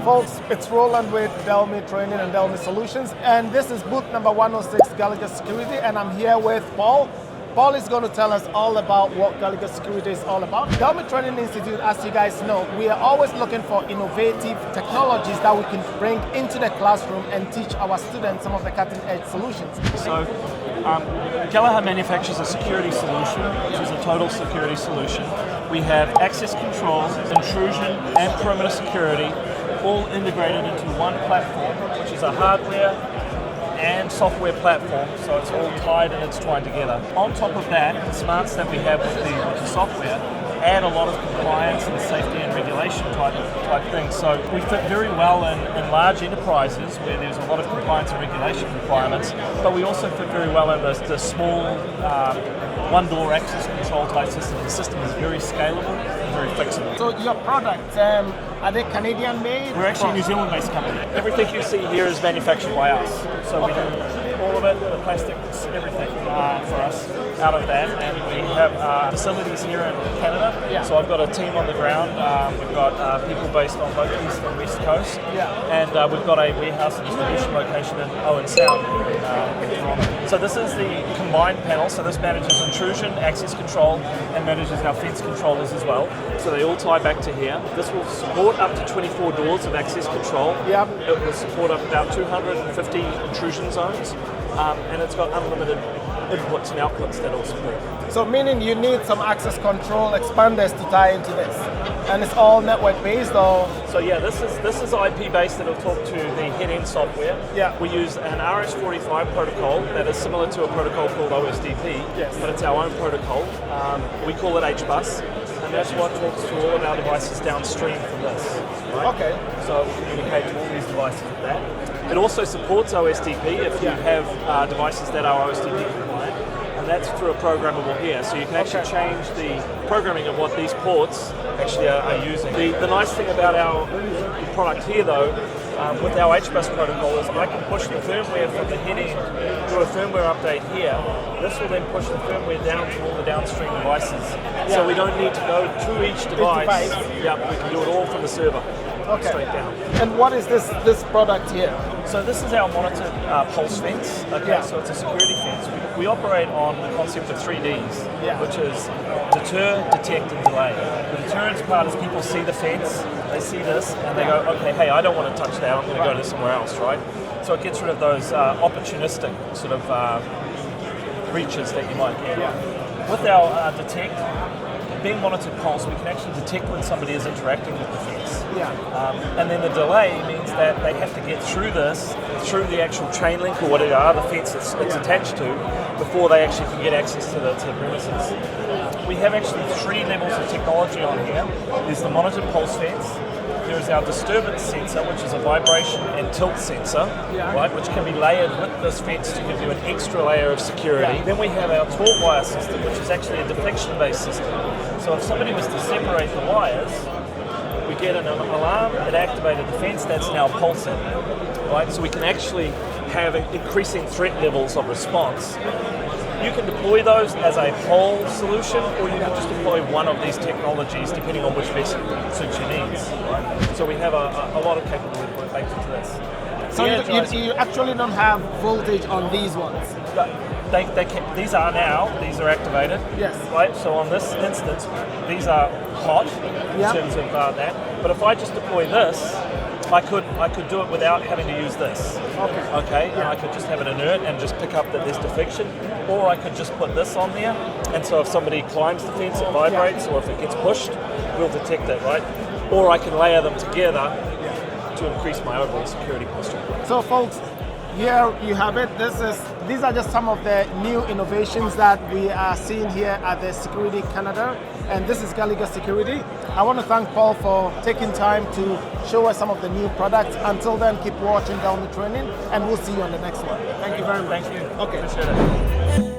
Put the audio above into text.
Folks, it's Roland with Delmi Training and Delmi Solutions, and this is booth number 106, Gallagher Security, and I'm here with Paul. Paul is going to tell us all about what Gallagher Security is all about. Delmi Training Institute, as you guys know, we are always looking for innovative technologies that we can bring into the classroom and teach our students some of the cutting-edge solutions. So, Gallagher manufactures a security solution, which is a total security solution. We have access control, intrusion, and perimeter security, all integrated into one platform, which is a hardware and software platform, so it's all tied and it's twined together. On top of that, the smarts that we have with the software add a lot of compliance and safety and regulation type things. So we fit very well in large enterprises where there's a lot of compliance and regulation requirements, but we also fit very well in the small one-door access control type system. The system is very scalable and very flexible. So your products, are they Canadian made? We're actually a New Zealand-based company. Everything you see here is manufactured by us. So we do all of it, the plastics, everything for us out of that. And we have facilities here in Canada. Yeah. So I've got a team on the ground. We've got people based on both East and West Coast. Yeah. And we've got a warehouse and distribution location in Owen Sound in Toronto. So this is the combined panel. So this manages intrusion, access control, and manages our fence controllers as well. So they all tie back to here. This will support up to 24 doors of access control. Yep. It will support up about 250 intrusion zones, and it's got unlimited inputs and outputs that it'll support. So meaning you need some access control expanders to tie into this, and it's all network based, or? So yeah, this is IP based. That'll talk to the head-end software. Yeah. We use an RS-45 protocol that is similar to a protocol called OSDP, Yes. but it's our own protocol. We call it HBus, and that's what talks to all of our devices downstream from this. Right? Okay. So it will communicate to all these devices with that. It also supports OSDP if you have devices that are OSDP compliant, and that's through a programmable here. So you can actually change the programming of what these ports actually are using. The nice thing about our product here, though, with our HBus protocol is I can push the firmware from the head end, do a firmware update here. This will then push the firmware down to all the downstream devices. So we don't need to go to each device. Yeah, we can do it all from the server. Okay. Straight down. And what is this product here? So this is our monitored pulse fence. Okay, Yeah. so it's a security fence. We operate on the concept of 3Ds, Yeah. which is deter, detect, and delay. The deterrence part is people see the fence, they see this, and they go, okay, hey, I don't want to touch that. I'm going to go to somewhere else, right? So it gets rid of those opportunistic sort of breaches that you might get. Yeah. With our detect, being monitored pulse, we can actually detect when somebody is interacting with the fence. Yeah. And then the delay means that they have to get through this, through the actual chain link or whatever the fence it's attached to, before they actually can get access to the premises. We have actually 3 levels of technology on here. There's the monitored pulse fence. There is our disturbance sensor, which is a vibration and tilt sensor, right, which can be layered with this fence to give you an extra layer of security. Then we have our taut wire system, which is actually a deflection-based system. So if somebody was to separate the wires, we get an alarm that activated the fence that's now pulsing, right? So we can actually have increasing threat levels of response. You can deploy those as a whole solution, or you can just deploy one of these technologies depending on which vessel suits your needs. Right? So we have a lot of capability baked into this. So you actually don't have voltage on these ones? These are activated. Yes. Right. So on this instance, these are hot in terms of that. But if I just deploy this, I could do it without having to use this. Okay. And I could just have it inert and just pick up that there's deflection, or I could just put this on there. And so if somebody climbs the fence, it vibrates, or if it gets pushed, we'll detect it, right? Or I can layer them together to increase my overall security posture. So folks, here you have it. These are just some of the new innovations that we are seeing here at the Security Canada, and this is Gallagher Security. I want to thank Paul for taking time to show us some of the new products. Until then, keep watching Delmi Training, and we'll see you on the next one. Thank you very much. Thank you. Okay. Appreciate it.